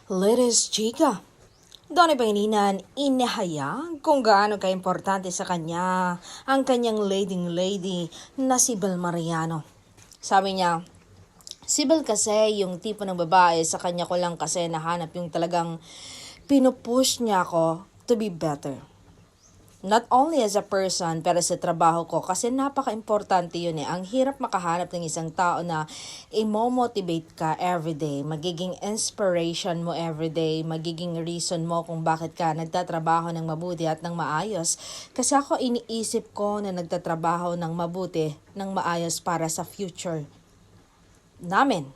Latest chika. Doon ay Pangilinan inihayag kung gaano ka-importante sa kanya ang kanyang leading lady na si Bel Mariano. Sabi niya, si Bel kasi yung tipo ng babae, sa kanya ko lang kasi nahanap yung talagang pinupush niya ako to be better. Not only as a person, pero sa trabaho ko. Kasi napaka-importante yun eh. Ang hirap makahanap ng isang tao na imo-motivate ka everyday. Magiging inspiration mo everyday. Magiging reason mo kung bakit ka nagtatrabaho ng mabuti at ng maayos. Kasi ako iniisip ko na nagtatrabaho ng mabuti, ng maayos para sa future namin.